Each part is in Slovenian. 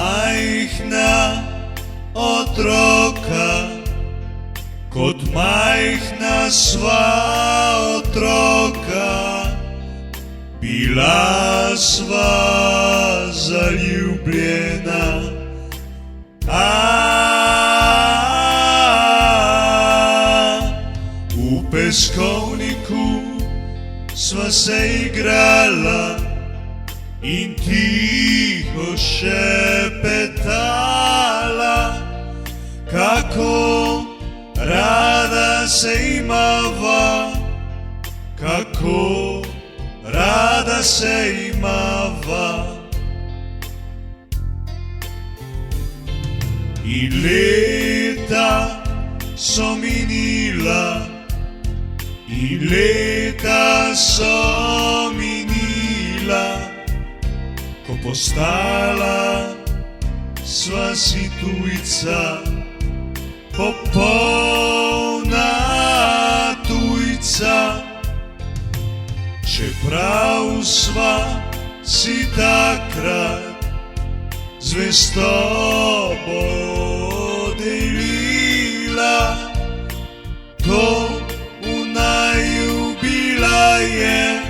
majhna otroka, kot majhna sva otroka, bila sva zaljubljena. V peskovniku sva se igrala in tiho šepetala, kako rada se imava, kako rada se imava. In leta so minila, in leta so minila, ko postala sva si tujca, popolna tujca. Čeprav sva si takrat zvestobo delila, to v naju bila je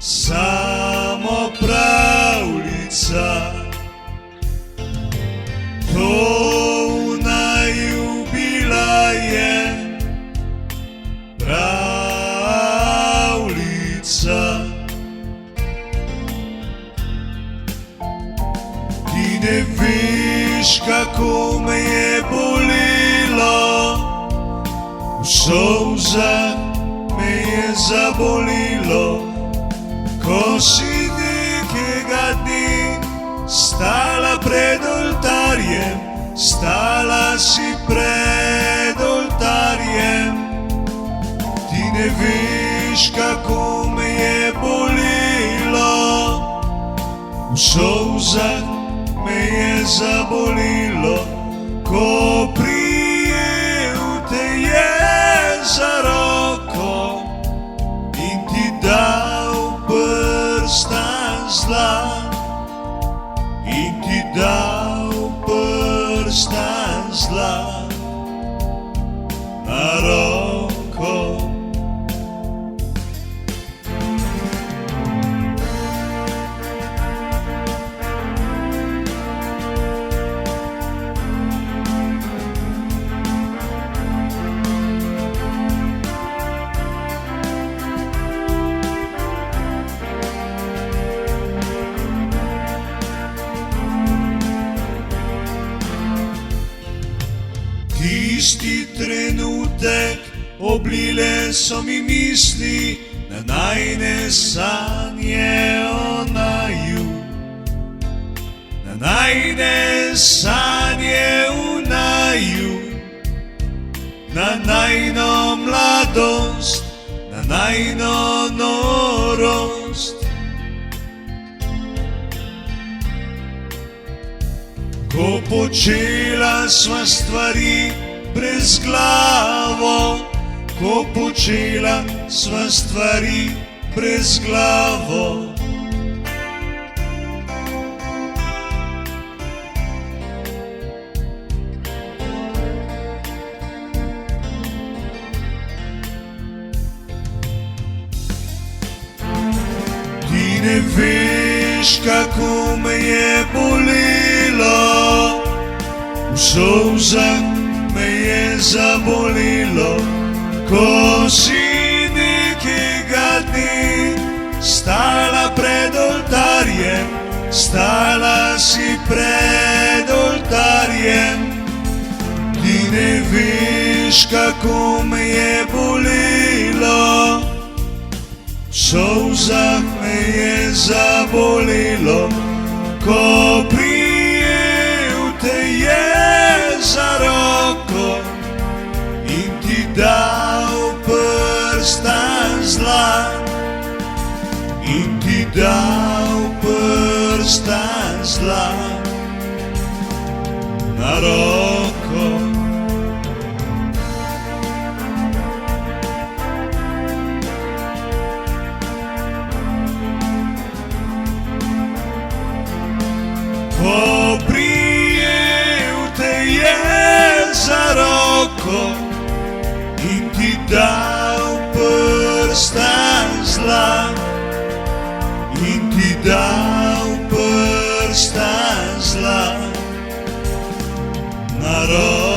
samo pravljica. To v naju bila je pravljica. Ti ne veš, kako me je bolelo, v solzah me je zabolelo, ko si nekega dne stala pred oltarjem, stala si pred oltarjem. Ti ne veš, kako me je bolelo, v solzah me je zabolelo, ko prijel te je za roko in ti dal prstan zlat, in ti dal prstan zlat na roko. Tisti trenutek oblile so mi misli na najine sanje o naju, na najine sanje v naju, na najino mladost, na najino norost. Ko počela sva stvari brezglavo, ko počela sva stvari brezglavo. Ti ne veš, kako me je bolelo, v solzah me je zabolelo, ko si nekega dne stala pred oltarjem, stala si pred oltarjem. Ti ne veš, kako me je bolelo, v solzah me je zabolelo, ko prijel te je za roko in ti dal prstan zlat, in ti dal prstan zlat na roko. Ko prijel te je za roko in ti dal prsta zla, in ti dal prsta zla na roko.